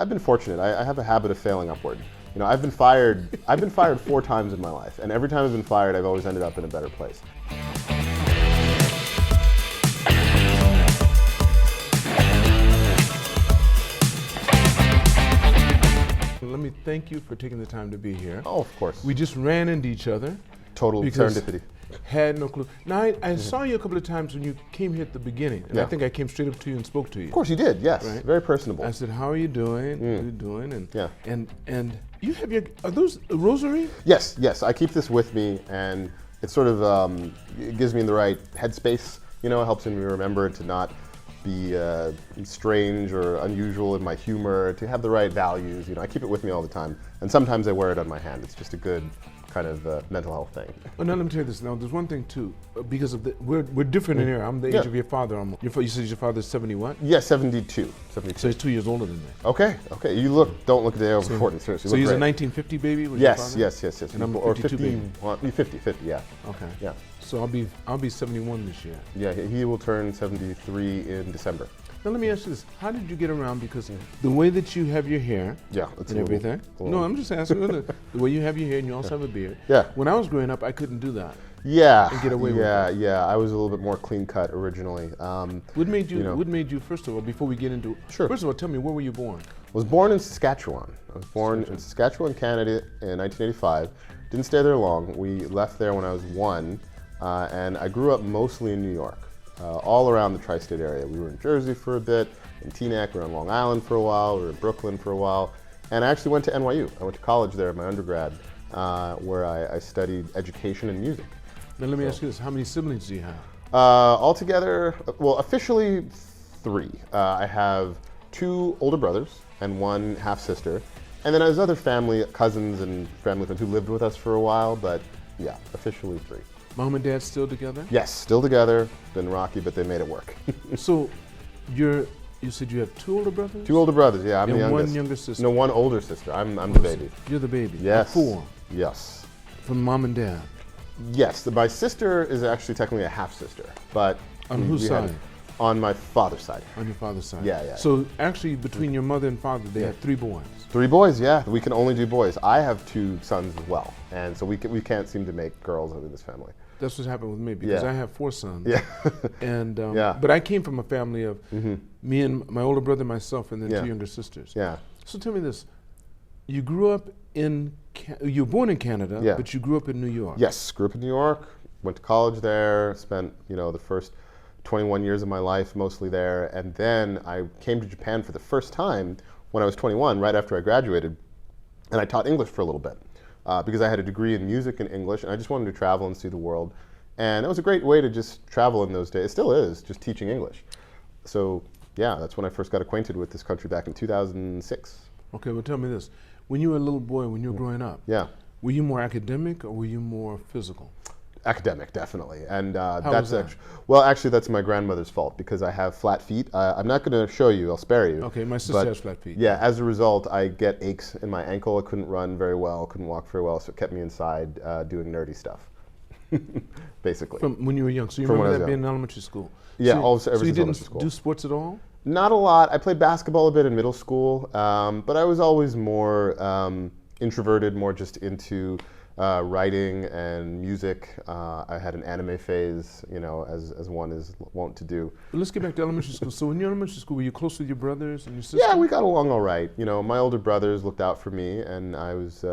I've been fortunate. I have a habit of failing upward. You know, I've been fired 4 times in my life, and every time I've been fired, I've always ended up in a better place. Let me thank you for taking the time to be here. Oh, of course. We just ran into each other. Total serendipity. Had no clue. Now, I saw you a couple of times when you came here at the beginning, and I think I came straight up to you and spoke to you. Of course you did, yes. Right? Very personable. I said, how are you doing? How are you doing? And, yeah. And you have are those a rosary? Yes, yes. I keep this with me, and it sort of it gives me the right headspace. You know, it helps me remember to not be strange or unusual in my humor, to have the right values. You know, I keep it with me all the time, and sometimes I wear it on my hand. It's just a good kind of mental health thing. Well, now let me tell you this. Now, there's one thing too, because of we're different in here. I'm the age of your father. You said your father's 70 what? Yes, 72. So he's 2 years older than me. Okay, okay. You don't look a day over 40. Seriously, so he's great. a 1950 baby. Was yes, your yes. And I'm or 52 50, baby. Well, 50, yeah. Okay. Yeah. So I'll be 71 this year. Yeah, he will turn 73 in December. Now let me ask you this: how did you get around? Because the way that you have your hair, and everything. No, I'm just asking the way you have your hair, and you also have a beard. Yeah. When I was growing up, I couldn't do that. Yeah. And get away with it. Yeah. I was a little bit more clean cut originally. What made you? What made you? First of all, before we get into sure. First of all, tell me, where were you born? I was born in Saskatchewan. I was born in Saskatchewan, Canada, in 1985. Didn't stay there long. We left there when I was 1, and I grew up mostly in New York, all around the tri-state area. We were in Jersey for a bit. In Teaneck, we were on Long Island for a while, we were in Brooklyn for a while, and I actually went to NYU. I went to college there, my undergrad, where I studied education and music. Now let me ask you this, how many siblings do you have? Altogether, well, officially 3. I have 2 older brothers and 1 half-sister, and then there's other family, cousins and family friends who lived with us for a while, but yeah, officially 3. Mom and dad still together? Yes, still together. Been rocky, but they made it work. So, you said you have 2 older brothers? 2 older brothers, yeah. I'm the youngest. 1 younger sister? No, 1 older sister. I'm the baby. You're the baby? Yes. 4? Yes. From mom and dad? Yes. My sister is actually technically a half-sister, but... On whose side? On my father's side. On your father's side? Yeah. So actually, between your mother and father, they had 3 boys? 3 boys, yeah. We can only do boys. I have 2 sons as well, and so we can't seem to make girls in this family. That's what happened with me, because I have 4 sons. Yeah. And but I came from a family of me and my older brother, myself, and then 2 younger sisters. Yeah. So tell me this: you grew up in, you were born in Canada, but you grew up in New York. Yes, grew up in New York. Went to college there. Spent the first 21 years of my life mostly there, and then I came to Japan for the first time when I was 21, right after I graduated, and I taught English for a little bit. Because I had a degree in music and English, and I just wanted to travel and see the world. And it was a great way to just travel in those days. It still is, just teaching English. So yeah, that's when I first got acquainted with this country back in 2006. Okay, well tell me this. When you were a little boy, when you were growing up, were you more academic or were you more physical? Academic, definitely. And that's actually that's my grandmother's fault, because I have flat feet. I'm not going to show you, I'll spare you. Okay, my sister has flat feet. Yeah, as a result, I get aches in my ankle. I couldn't run very well, couldn't walk very well, so it kept me inside doing nerdy stuff, basically. From when you were young, so you remember that being in elementary school? Yeah, so you didn't do sports at all? Not a lot. I played basketball a bit in middle school, but I was always more introverted, more just into writing and music. I had an anime phase, as one is wont to do. But let's get back to elementary school. So in your elementary school, were you close with your brothers and your sisters? Yeah, we got along all right. My older brothers looked out for me, and I was,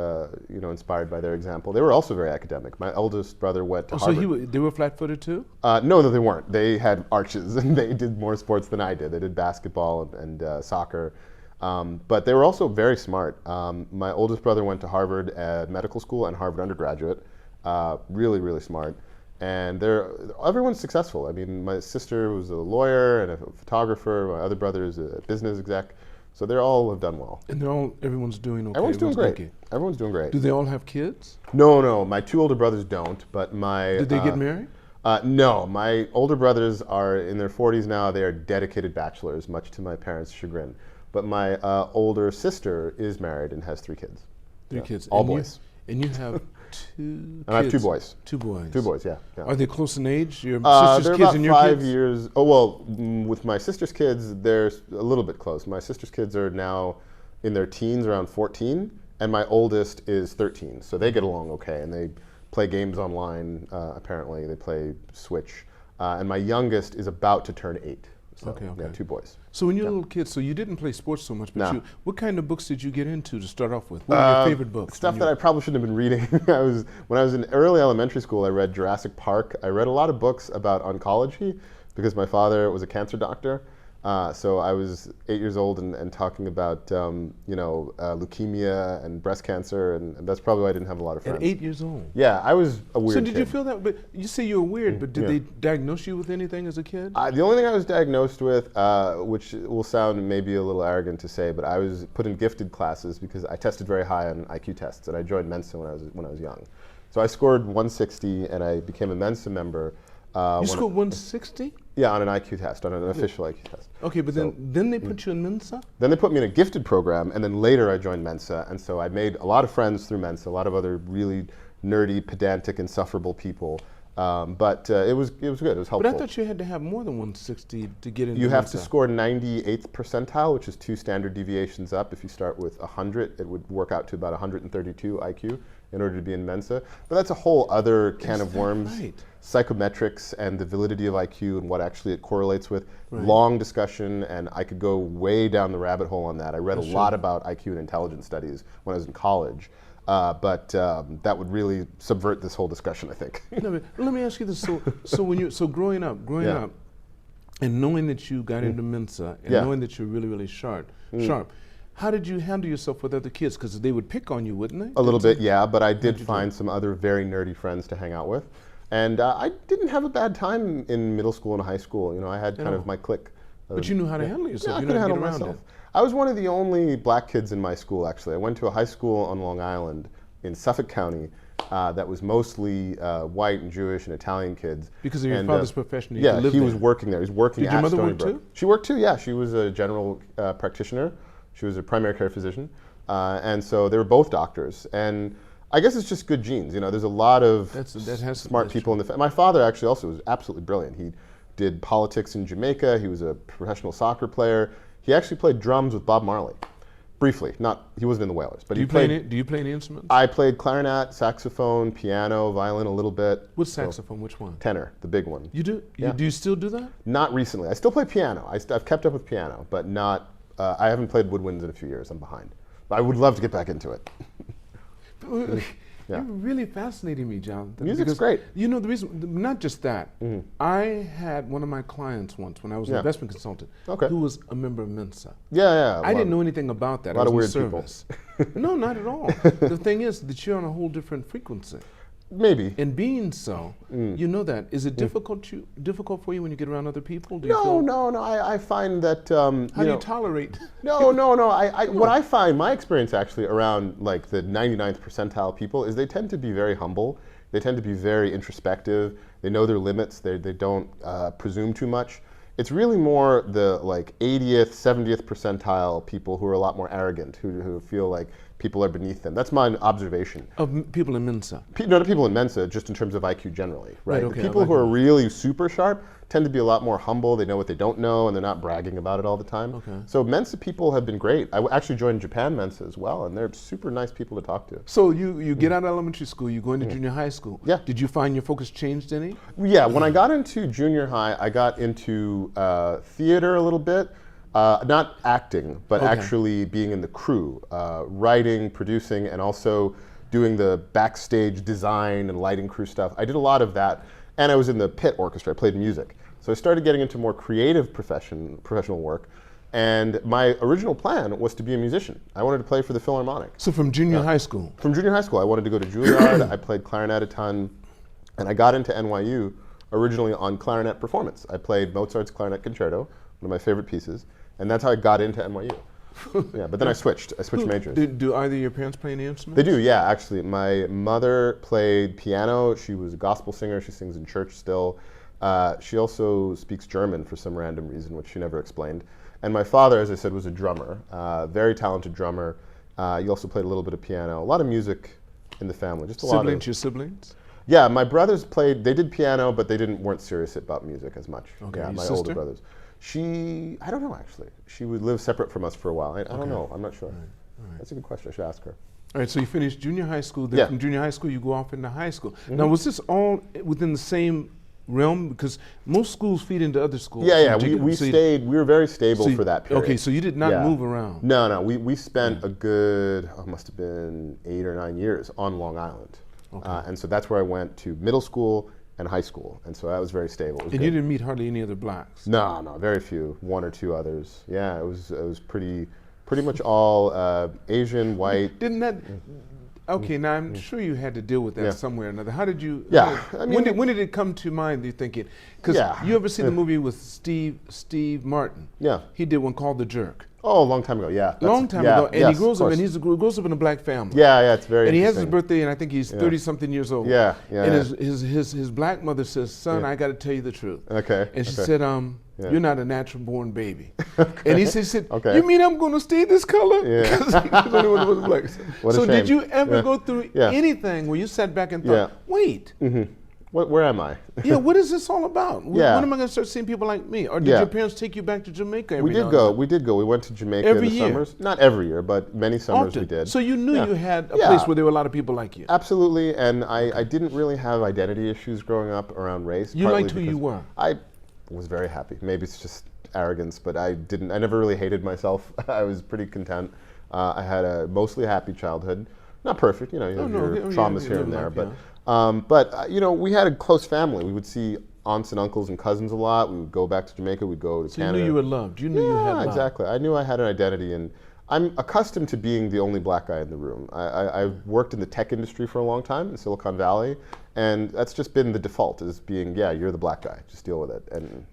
inspired by their example. They were also very academic. My eldest brother went to Harvard. So they were flat-footed too? No, they weren't. They had arches, and they did more sports than I did. They did basketball and soccer. But they were also very smart. My oldest brother went to Harvard Medical School and Harvard undergraduate. Really, really smart. And everyone's successful. I mean, my sister was a lawyer and a photographer. My other brother is a business exec. So they all have done well. And everyone's doing okay? Everyone's doing great. Everyone's doing great. Do they all have kids? No. My 2 older brothers don't, but Did they get married? No. My older brothers are in their 40s now. They are dedicated bachelors, much to my parents' chagrin. But my older sister is married and has 3 kids. 3 kids. All boys. And you have 2 and I have 2 boys. 2 boys. 2 boys, yeah. Are they close in age? Your they're sister's kids about and your 5 kids? years. Oh, well, with my sister's kids, they're a little bit close. My sister's kids are now in their teens, around 14, and my oldest is 13. So they get along okay, and they play games online, apparently. They play Switch. And my youngest is about to turn 8. So, okay. Yeah, 2 boys. So when you were a little kid, so you didn't play sports so much, but what kind of books did you get into to start off with? What were your favorite books? Stuff that I probably shouldn't have been reading. When I was in early elementary school, I read Jurassic Park. I read a lot of books about oncology because my father was a cancer doctor. So I was 8 years old and talking about leukemia and breast cancer, and that's probably why I didn't have a lot of friends. At 8 years old? Yeah, I was a weird So did kid. you feel that? But you say you were weird, but did they diagnose you with anything as a kid? The only thing I was diagnosed with, which will sound maybe a little arrogant to say, but I was put in gifted classes because I tested very high on IQ tests, and I joined Mensa when I was young. So I scored 160, and I became a Mensa member. You scored 160? Yeah, on an IQ test, on an official IQ test. Okay, but then they put you in Mensa? Then they put me in a gifted program, and then later I joined Mensa, and so I made a lot of friends through Mensa, a lot of other really nerdy, pedantic, insufferable people. But it was good. It was helpful. But I thought you had to have more than 160 to get into You have Mensa. to score 98th percentile, which is 2 standard deviations up. If you start with 100, it would work out to about 132 IQ in order to be in Mensa. But that's a whole other can of worms. Right? Psychometrics and the validity of IQ and what actually it correlates with. Right. Long discussion, and I could go way down the rabbit hole on that. I read a lot about IQ and intelligence studies when I was in college. But that would really subvert this whole discussion, I think. No, let me ask you this: so growing up, and knowing that you got into Mensa, and knowing that you're really sharp, how did you handle yourself with other kids? Because they would pick on you, wouldn't they? A little bit, yeah. But I did find some other very nerdy friends to hang out with, and I didn't have a bad time in middle school and high school. You know, I had kind of my clique. But you knew how to handle yourself. Yeah, you knew how to handle get around myself. it. I was one of the only black kids in my school, actually. I went to a high school on Long Island in Suffolk County that was mostly white and Jewish and Italian kids. Because of your father's profession, you yeah, could live he there. was working there. He was working Did at your mother Stony work Brook. too? She worked too, yeah. She was a general practitioner. She was a primary care physician. And so they were both doctors. And I guess it's just good genes. You know, there's a lot of smart people in the family. My father actually also was absolutely brilliant. He did politics in Jamaica. He was a professional soccer player. He actually played drums with Bob Marley. Briefly, he wasn't in the Wailers, but do you play any instruments? I played clarinet, saxophone, piano, violin a little bit. What saxophone? Which one? Tenor, the big one. You do? Yeah. Do you still do that? Not recently. I still play piano. I've kept up with piano, but not. I haven't played woodwinds in a few years. I'm behind. But I would love to get back into it. You're really fascinating me, Jonathan. Music's great. You know, the reason, not just that. I had one of my clients once when I was an investment consultant who was a member of Mensa. I didn't know anything about that. A lot of weird service. People. No, not at all. The thing is that you're on a whole different frequency. Maybe. And being so, you know that. Is it difficult for you when you get around other people? No. I find that. How do you tolerate? No. What I find, my experience actually around like the 99th percentile people is they tend to be very humble. They tend to be very introspective. They know their limits. They don't presume too much. It's really more the like 80th, 70th percentile people who are a lot more arrogant, who feel like people are beneath them. That's my observation. Of people in Mensa? No, people in Mensa, just in terms of IQ generally, right? Okay, the people who are really super sharp tend to be a lot more humble. They know what they don't know, and they're not bragging about it all the time. Okay. So Mensa people have been great. I actually joined Japan Mensa as well, and they're super nice people to talk to. So you get out of elementary school, you go into junior high school. Yeah. Did you find your focus changed any? Yeah, when I got into junior high, I got into theater a little bit. Not acting, but actually being in the crew, writing, producing, and also doing the backstage design and lighting crew stuff. I did a lot of that, and I was in the pit orchestra. I played music. So I started getting into more creative professional work, and my original plan was to be a musician. I wanted to play for the Philharmonic. So from junior high school? From junior high school. I wanted to go to Juilliard. I played clarinet a ton, and I got into NYU originally on clarinet performance. I played Mozart's Clarinet Concerto, one of my favorite pieces, and that's how I got into NYU. Yeah, but then I switched majors. Do either of your parents play any instruments? They do, yeah, actually. My mother played piano. She was a gospel singer. She sings in church still. She also speaks German for some random reason, which she never explained. And my father, as I said, was a drummer, very talented drummer. He also played a little bit of piano. A lot of music in the family. Just a lot of your siblings? Yeah, my brothers played. They did piano, but they weren't serious about music as much. Okay, yeah, your my sister? older brothers. I don't know actually. She would live separate from us for a while. I don't know. I'm not sure. All right. That's a good question. I should ask her. All right, so you finished junior high school. Then Yeah. from junior high school, you go off into high school. Now, was this all within the same realm? Because most schools feed into other schools. Yeah. We stayed. We were very stable for that period. Okay, so you did not move around. No. We spent a good, must have been 8 or 9 years on Long Island. Okay. And so that's where I went to middle school and high school. And so that was very stable. It was And good. you didn't meet hardly any other blacks? No, very few. 1 or 2 others. Yeah, it was pretty much all Asian, white. Didn't that? Okay, now I'm sure you had to deal with that somewhere or another. How did you? Yeah, I mean, when did it come to mind? You thinking? Because you ever seen the movie with Steve Martin? Yeah. He did one called The Jerk. Oh, a long time ago. Yeah. Long time ago, and yes, he grows up, of and course. he grows up in a black family. Yeah, it's very. And he has his interesting. birthday, and I think he's 30-something years old. Yeah. And his black mother says, "Son, I got to tell you the truth." Okay. And she said, "You're not a natural born baby." Okay. And he said, Okay. "You mean I'm going to stay this color?" Yeah. Because he was the only one who was black. What a So did shame. you ever go through anything where you sat back and thought, "Wait, Where am I? what is this all about? Yeah. When am I going to start seeing people like me?" Or did your parents take you back to Jamaica every We did now go. and then? We did go. We went to Jamaica Every in the year? summers. Not every year, but many summers Often. we did. So you knew you had a Yeah. place where there were a lot of people like you. Absolutely, and I didn't really have identity issues growing up around race. You partly liked who you because were. I was very happy. Maybe it's just arrogance, but I never really hated myself. I was pretty content. I had a mostly happy childhood. Not perfect, you have your traumas here and there, but we had a close family. We would see aunts and uncles and cousins a lot. We would go back to Jamaica. We'd go to Canada. You knew you were loved. You knew you had love. Exactly. I knew I had an identity, and I'm accustomed to being the only black guy in the room. I've worked in the tech industry for a long time in Silicon Valley, and that's just been the default, is being, you're the black guy. Just deal with it. And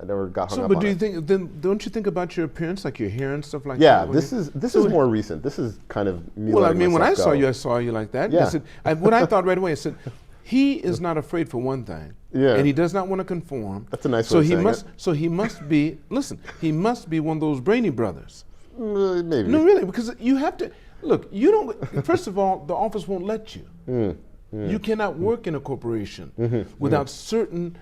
I never got hung up on it. But do you think, then don't you think about your appearance, like your hair and stuff like that? Yeah, this is more recent. This is kind of me. Well, I mean, when I myself go. saw you like that. Yeah. I said, what I thought right away, I said, he is not afraid for one thing. Yeah. And he does not want to conform. That's a nice way of saying it. So he must be, listen, he must be one of those brainy brothers. Maybe. No, really, because you have to, look, you don't, first of all, the office won't let you. You cannot work in a corporation without certain,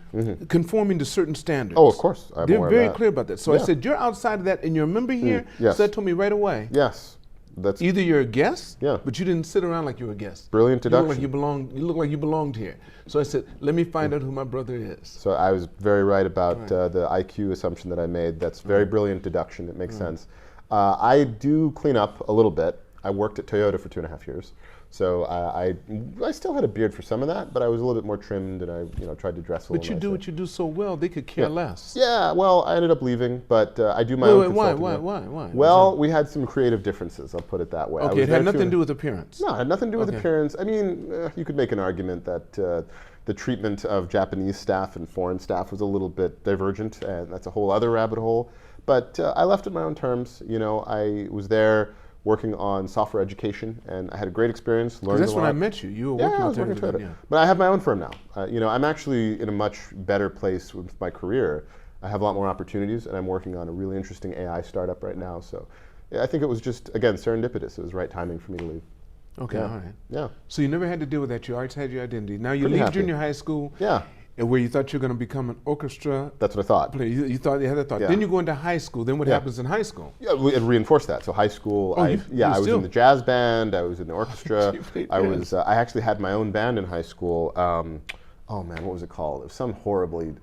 conforming to certain standards. Oh, of course. I'm They're aware of very that. clear about that. So I said, you're outside of that and you're a member here? Yes. So that told me right away. Yes. That's Either you're a guest, Yeah. but you didn't sit around like you were a guest. Brilliant You look deduction. like you belonged here. So I said, let me find out who my brother is. So I was very right about the IQ assumption that I made. That's very brilliant deduction. It makes sense. I do clean up a little bit. I worked at Toyota for 2.5 years. So I still had a beard for some of that, but I was a little bit more trimmed, and I tried to dress a little But you do nicer. what you do so well, they could care less. Yeah, well, I ended up leaving, but I do my own Why? consulting now. Why? Well, we had some creative differences, I'll put it that way. I Okay, was it there had nothing to 2.5 do with appearance. No, it had nothing to do with Okay. appearance. I mean, you could make an argument that the treatment of Japanese staff and foreign staff was a little bit divergent, and that's a whole other rabbit hole. But I left at my own terms. I was there working on software education, and I had a great experience, learned That's a lot. when I met you. You were Yeah, working I was with working at everything, Toyota. But I have my own firm now. I'm actually in a much better place with my career. I have a lot more opportunities, and I'm working on a really interesting AI startup right now. So I think it was just, again, serendipitous. It was the right timing for me to leave. Okay, Yeah. all right. Yeah. So you never had to deal with that. You always had your identity. Now you Pretty leave happy. junior high school, Yeah. and where you thought you were going to become an orchestra That's what I thought. player. You thought you had that thought. Yeah. Then you go into high school. Then what Yeah. happens in high school? Yeah, it reinforced that. So high school, Oh, I you was still- in the jazz band. I was in the orchestra. You played I jazz. was. I actually had my own band in high school. Oh man, what was it called? It was some horribly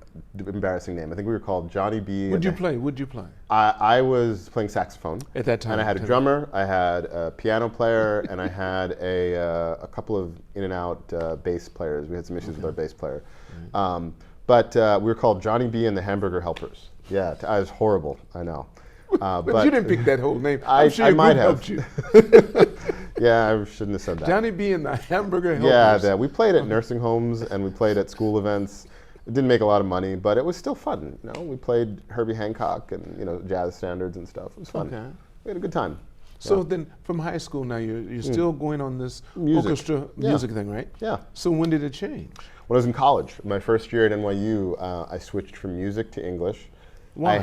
embarrassing name. I think we were called Johnny B. Would you play? Would you play? I was playing saxophone At that time, and I had a drummer. I had a piano player, and I had a couple of in and out bass players. We had some issues with our bass player, but we were called Johnny B. and the Hamburger Helpers. Yeah, I was horrible. I know. But you didn't pick that whole name. I I'm sure I your might group have. helped you. Yeah, I shouldn't have said that. Johnny B. and the Hamburger Yeah, Helpers. we played at nursing homes and we played at school events. It didn't make a lot of money, but it was still fun. We played Herbie Hancock and jazz standards and stuff. It was fun. Okay. We had a good time. So then, from high school now, you're still going on this Music. orchestra Yeah. music thing, right? Yeah. So when did it change? When I was in college, my first year at NYU, I switched from music to English. Why?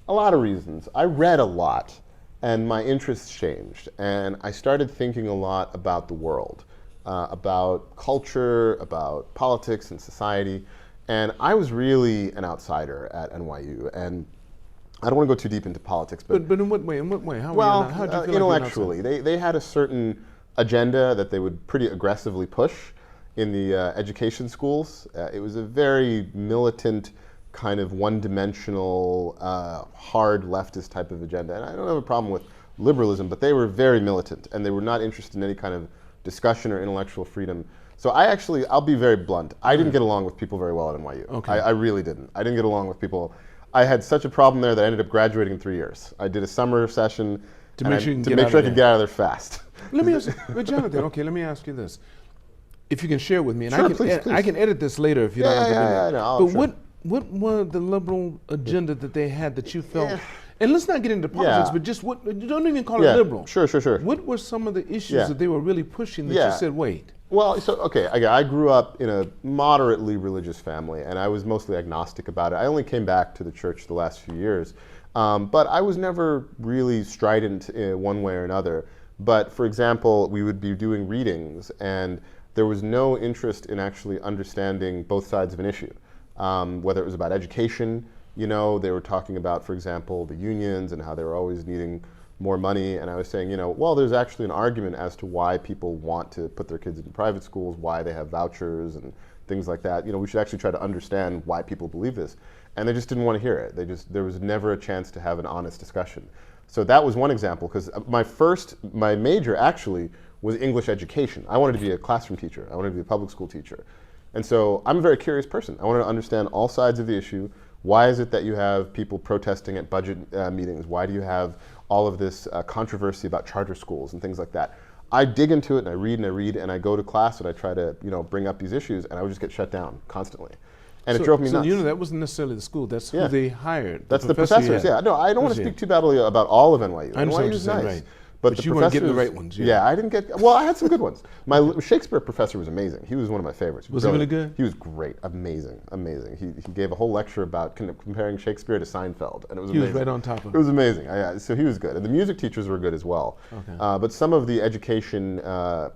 A lot of reasons. I read a lot, and my interests changed, and I started thinking a lot about the world, about culture, about politics and society, And I was really an outsider at NYU. And I don't want to go too deep into politics, but in what way? In what way? How well, how did you feel intellectually, they had a certain agenda that they would pretty aggressively push in the education schools. It was a very militant, kind of one-dimensional, hard leftist type of agenda. And I don't have a problem with liberalism, but they were very militant, and they were not interested in any kind of discussion or intellectual freedom. So I'll be very blunt. I didn't get along with people very well at NYU. Okay. I really didn't. I didn't get along with people. I had such a problem there that I ended up graduating in 3 years. I did a summer session to make sure I could get out of there fast. Let me ask you, but Jonathan, okay, let me ask you this. If you can share with me, and Sure, please. I can edit this later if you don't have to do that. No, but sure. what was the liberal agenda that they had that you felt? And let's not get into politics, but just what, you don't even call it liberal. Sure. What were some of the issues that they were really pushing that you said, wait? Well, so, okay, I grew up in a moderately religious family, and I was mostly agnostic about it. I only came back to the church the last few years, but I was never really strident one way or another. But for example, we would be doing readings, and there was no interest in actually understanding both sides of an issue, whether it was about education. You know, they were talking about, for example, the unions and how they were always needing more money, and I was saying, well, there's actually an argument as to why people want to put their kids in private schools, why they have vouchers and things like that. We should actually try to understand why people believe this. And they just didn't want to hear it. There was never a chance to have an honest discussion. So that was one example, because my major actually was English education. I wanted to be a classroom teacher. I wanted to be a public school teacher. And so I'm a very curious person. I wanted to understand all sides of the issue. Why is it that you have people protesting at budget meetings? Why do you have all of this controversy about charter schools and things like that? I dig into it and I read and I go to class and I try to bring up these issues, and I would just get shut down constantly. And it drove me nuts. So that wasn't necessarily the school, that's who they hired. That's the professors, No, I don't want to speak too badly about all of NYU. I understand NYU is nice. right. But you weren't getting the right ones. Yeah, I didn't get, well, I had some good ones. My Shakespeare professor was amazing. He was one of my favorites. Was he really good? He was great, amazing. He gave a whole lecture about comparing Shakespeare to Seinfeld, and it was amazing. He was right on top of it. It was amazing. So he was good. And the music teachers were good as well. Okay. But some of the education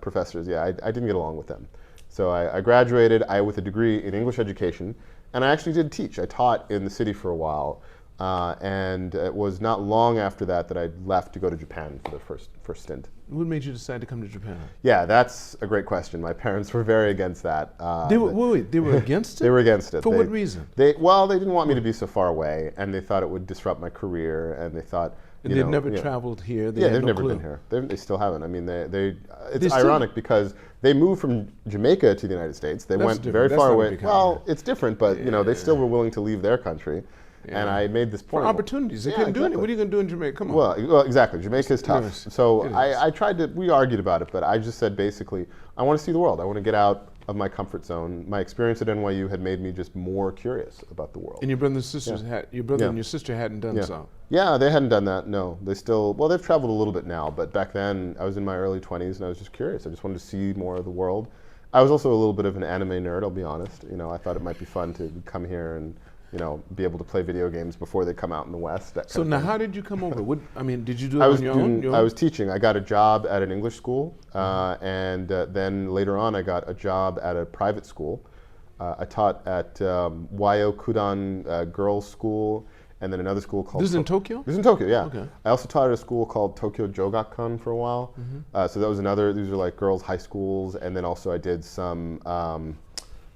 professors, I didn't get along with them. So I graduated with a degree in English education, and I actually did teach. I taught in the city for a while. And it was not long after that I left to go to Japan for the first stint. What made you decide to come to Japan? Yeah, that's a great question. My parents were very against that. They were against it? They were against it. For what reason? They didn't want me to be so far away, and they thought it would disrupt my career, and they thought, they've never traveled here. They've never been here. They still haven't. I mean, it's ironic because they moved from Jamaica to the United States. They went very far away. Well, it's different, but they still were willing to leave their country. Yeah. And I made this point. For opportunities. They couldn't do it. What are you going to do in Jamaica? Come on. Well, exactly. Jamaica is tough. So I tried to, we argued about it, but I just said basically, I want to see the world. I want to get out of my comfort zone. My experience at NYU had made me just more curious about the world. And your brother and sisters your brother and your sister hadn't done so? Yeah, they hadn't done that, no. They still, well, they've traveled a little bit now, but back then I was in my early 20s and I was just curious. I just wanted to see more of the world. I was also a little bit of an anime nerd, I'll be honest. I thought it might be fun to come here and be able to play video games before they come out in the West. So now, how did you come over? Did you do it on your own? I was teaching. I got a job at an English school, and then later on, I got a job at a private school. I taught at Wayo Kudan Girls' School, and then another school called. This is in Tokyo? This is in Tokyo, yeah. Okay. I also taught at a school called Tokyo Jogakkan for a while. So that was another. These are like girls' high schools, and then also I did some.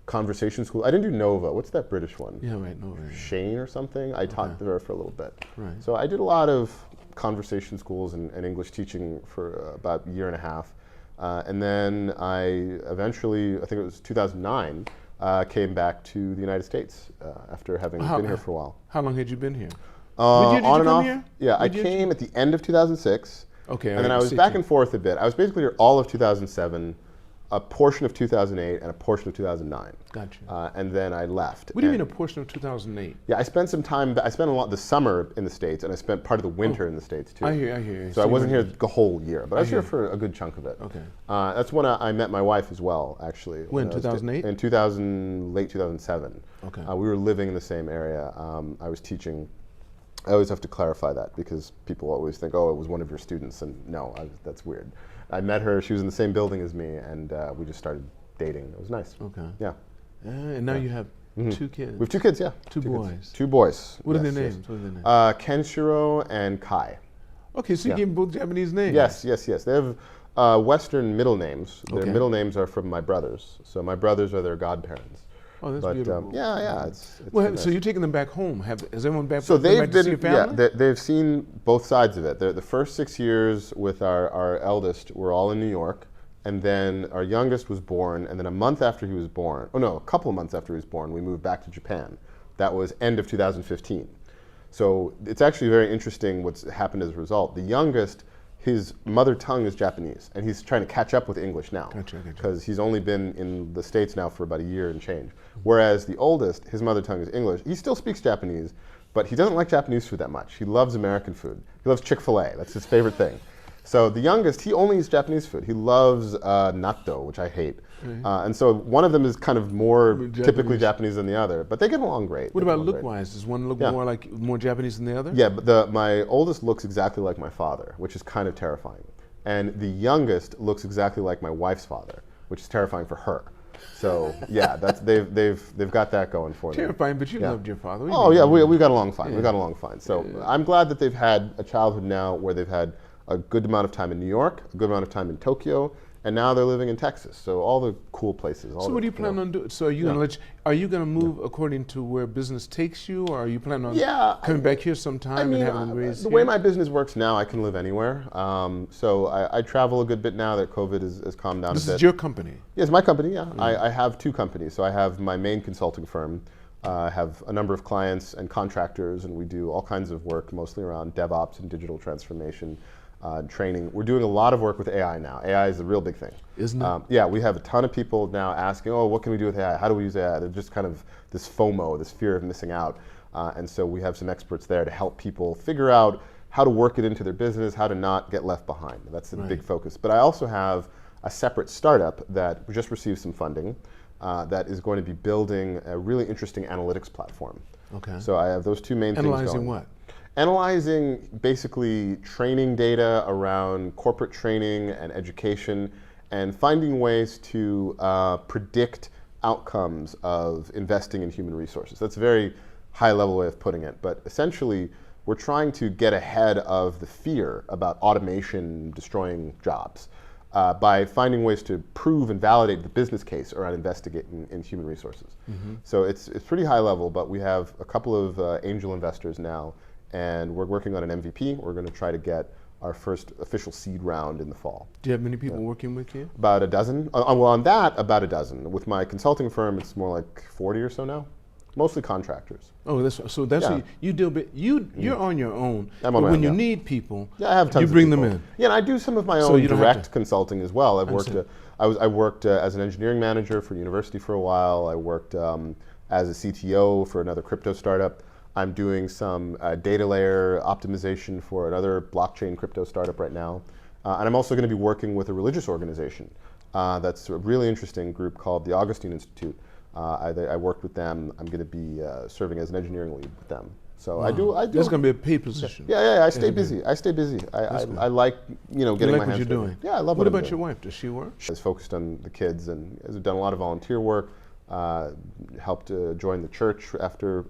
Conversation school. I didn't do Nova. What's that British one? Yeah, right, Nova. Shane or something. I taught there for a little bit. Right. So I did a lot of conversation schools and English teaching for about a year and a half. And then I eventually, I think it was 2009, came back to the United States after having been here for a while. How long had you been here? On and off. Here? Yeah, I came at the end of 2006. Okay. And then I was back and forth a bit. I was basically here all of 2007. A portion of 2008 and a portion of 2009. Gotcha. And then I left. What do you mean a portion of 2008? Yeah, I spent some time, I spent a lot the summer in the States, and I spent part of the winter in the States too. I hear. So I wasn't here the whole year, but I was here for a good chunk of it. Okay. That's when I met my wife as well, actually. When, 2008? In late 2007. Okay. We were living in the same area. I was teaching. I always have to clarify that because people always think, oh, it was one of your students, and no, that's weird. I met her, she was in the same building as me, and we just started dating. It was nice. Okay. Yeah. And now you have Two kids. We have two kids, yeah. Two boys. Kids. Two boys. What are yes, their yes. names? What are their names? Kenshiro and Kai. Okay, so you gave them both Japanese names. Yes, yes, yes. They have Western middle names. Their middle names are from my brothers. So my brothers are their godparents. Oh, that's beautiful. Yeah, yeah. It's well, so you're taking them back home. Has everyone back? So they've back to see your been, family? they've seen both sides of it. The first 6 years with our eldest were all in New York, and then our youngest was born, and then a month after he was born, oh no, a couple of months after he was born, we moved back to Japan. That was end of 2015. So it's actually very interesting what's happened as a result. The youngest, his mother tongue is Japanese, and he's trying to catch up with English now. Because he's only been in the States now for about a year and change. Whereas the oldest, his mother tongue is English. He still speaks Japanese, but he doesn't like Japanese food that much. He loves American food. He loves Chick-fil-A. That's his favorite thing. So the youngest, he only eats Japanese food. He loves natto, which I hate. And so one of them is kind of more typically Japanese than the other, but they get along great. What about look-wise? Does one look more Japanese than the other? Yeah, but my oldest looks exactly like my father, which is kind of terrifying. And the youngest looks exactly like my wife's father, which is terrifying for her. So yeah, they've got that going for them. Terrifying, but you loved your father. Oh yeah, we got along fine. We got along fine. So I'm glad that they've had a childhood now where they've had a good amount of time in New York, a good amount of time in Tokyo, and now they're living in Texas. So all the cool places. So what do you plan on doing? So are you gonna move according to where business takes you, or are you planning on coming back here sometime and having them raised the way my business works now, I can live anywhere. So I travel a good bit now that COVID has calmed down a bit. This is your company? Yes, my company, yeah. I have two companies. So I have my main consulting firm. I have a number of clients and contractors, and we do all kinds of work, mostly around DevOps and digital transformation. Training. We're doing a lot of work with AI now. AI is a real big thing. Isn't it? Yeah, we have a ton of people now asking, oh, what can we do with AI? How do we use AI? They're just kind of this FOMO, this fear of missing out. And so we have some experts there to help people figure out how to work it into their business, how to not get left behind. That's a big focus. But I also have a separate startup that just received some funding that is going to be building a really interesting analytics platform. Okay. So I have those two main things going. Analyzing what? Analyzing basically training data around corporate training and education, and finding ways to predict outcomes of investing in human resources. That's a very high level way of putting it, but essentially we're trying to get ahead of the fear about automation destroying jobs by finding ways to prove and validate the business case around investigating in human resources. So it's pretty high level, but we have a couple of angel investors now, and we're working on an MVP. We're going to try to get our first official seed round in the fall. Do you have many people working with you? About a dozen. Well, on that, about a dozen. With my consulting firm, it's more like 40 or so now. Mostly contractors. Oh, that's what you deal. But you're on your own. I'm on my own, when you need people, I have tons you of bring people. them in. Yeah, and I do some of my own direct consulting as well. I worked as an engineering manager for a university for a while. I worked as a CTO for another crypto startup. I'm doing some data layer optimization for another blockchain crypto startup right now. And I'm also going to be working with a religious organization that's a really interesting group called the Augustine Institute. I worked with them. I'm going to be serving as an engineering lead with them. So I do. That's going to be a paid position. Yeah. I stay busy. I like getting my hands what you're doing. Yeah, I love what I'm about doing. your wife? Does she work? She's focused on the kids and has done a lot of volunteer work. Helped join the church after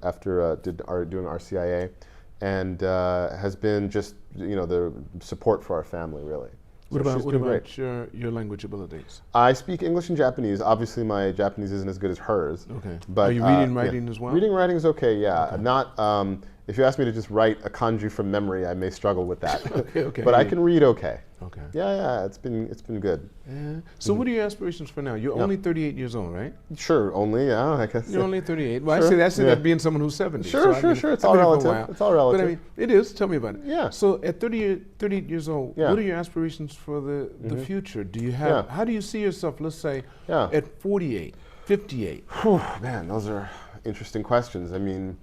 doing RCIA, and has been just the support for our family really. What about your language abilities? I speak English and Japanese. Obviously, my Japanese isn't as good as hers. Okay. But are you reading and writing as well? Reading and writing is okay. Yeah. Okay. Not. If you ask me to just write a kanji from memory, I may struggle with that. okay. But I can read okay. Okay. Yeah. It's been good. Yeah. So what are your aspirations for now? You're only 38 years old, right? Sure. Only. Yeah. I guess. You're only 38. Well, sure. I say that being someone who's 70. Sure. It's all relative. It's all relative. But I mean, it is. Tell me about it. Yeah. So at 38 years old, what are your aspirations for the future? Do you have? How do you see yourself? Let's say at 48, 58. Whew, man, those are interesting questions. I mean,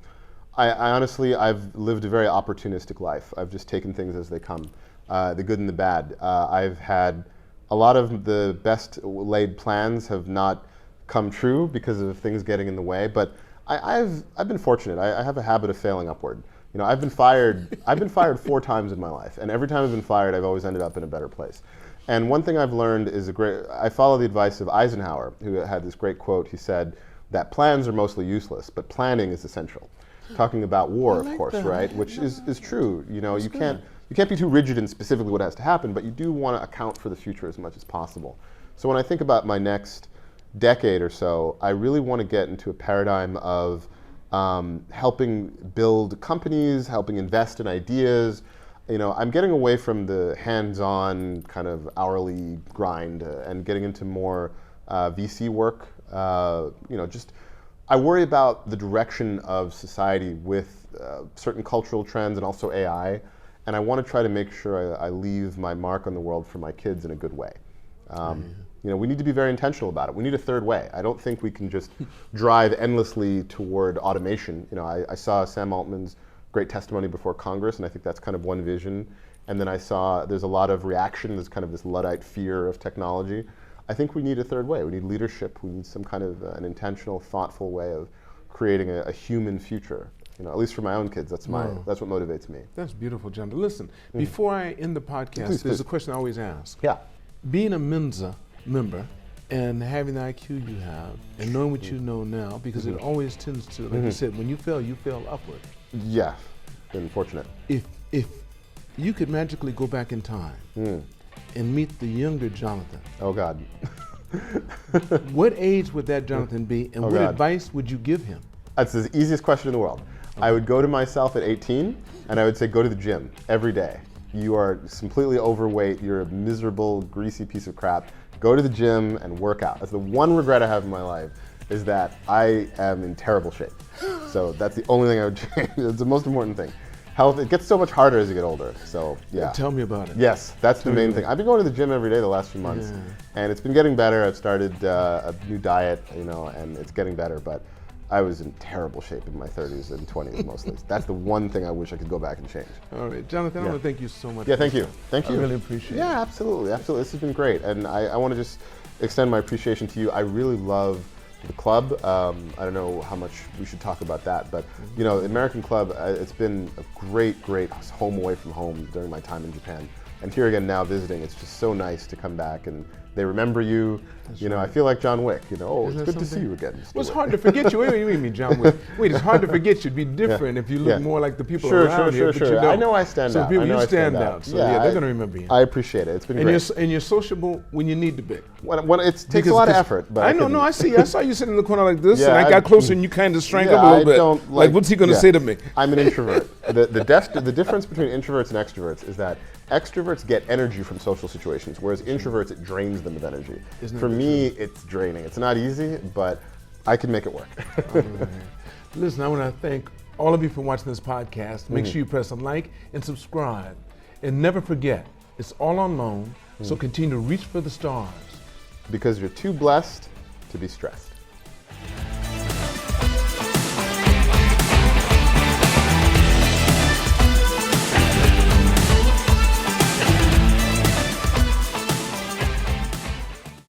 I honestly, I've lived a very opportunistic life. I've just taken things as they come, the good and the bad. I've had a lot of the best laid plans have not come true because of things getting in the way. But I've been fortunate. I have a habit of failing upward. I've been fired. I've been fired 4 times in my life, and every time I've been fired, I've always ended up in a better place. And one thing I've learned is I follow the advice of Eisenhower, who had this great quote. He said, that plans are mostly useless, but planning is essential. Talking about war, of course, right? Which is true. You know, you can't be too rigid in specifically what has to happen, but you do want to account for the future as much as possible. So when I think about my next decade or so, I really want to get into a paradigm of helping build companies, helping invest in ideas. You know, I'm getting away from the hands-on kind of hourly grind and getting into more VC work. You know, just I worry about the direction of society with certain cultural trends and also AI, and I want to try to make sure I leave my mark on the world for my kids in a good way. You know, we need to be very intentional about it. We need a third way. I don't think we can just drive endlessly toward automation. You know, I saw Sam Altman's great testimony before Congress, and I think that's kind of one vision. And then I saw there's a lot of reaction, there's kind of this Luddite fear of technology. I think we need a third way. We need leadership. We need some kind of an intentional, thoughtful way of creating a human future. You know, at least for my own kids, that's what motivates me. That's beautiful, Jonathan. Listen, before I end the podcast, there's a question I always ask. Yeah. Being a Mensa member and having the IQ you have and knowing what you know now, because it always tends to, like you said, when you fail upward. Yeah, been fortunate. If you could magically go back in time and meet the younger Jonathan. Oh God. What age would that Jonathan be, and what advice would you give him? That's the easiest question in the world. I would go to myself at 18 and I would say, go to the gym every day. You are completely overweight, you're a miserable, greasy piece of crap. Go to the gym and work out. That's the one regret I have in my life, is that I am in terrible shape. So that's the only thing I would change. It's the most important thing. Health, it gets so much harder as you get older, so yeah. Tell me about it. Yes, that's the main thing. I've been going to the gym every day the last few months, and it's been getting better. I've started a new diet, you know, and it's getting better, but I was in terrible shape in my 30s and 20s mostly. That's the one thing I wish I could go back and change. All right, Jonathan, I want to thank you so much. Yeah, thank you. Thank you. I really appreciate it. Yeah, absolutely, absolutely. This has been great, and I want to just extend my appreciation to you. I really love the club. I don't know how much we should talk about that, but you know, the American Club, it's been a great, great home away from home during my time in Japan. And here again now visiting, it's just so nice to come back and they remember you. That's you know, right. I feel like John Wick, you know, oh, it's good to see you again. Well, it's hard to forget you. Wait, what do you mean, John Wick? Wait, it's hard to forget you. It'd be different if you look more like the people around here. But you don't. I know I stand out. So people, you stand out. So yeah, they're going to remember you. I appreciate it. It's been great. And you're sociable when you need to be. When it takes a lot of effort. But I know, no, I see. I saw you sitting in the corner like this, and I got closer and you kind of shrank up a little bit. Like, what's he going to say to me? I'm an introvert. The difference between introverts and extroverts is that extroverts get energy from social situations, whereas introverts, it drains them of energy. For me, it's draining. It's not easy, but I can make it work. Listen, I want to thank all of you for watching this podcast. Make sure you press a like and subscribe. And never forget, it's all on loan, so continue to reach for the stars. Because you're too blessed to be stressed.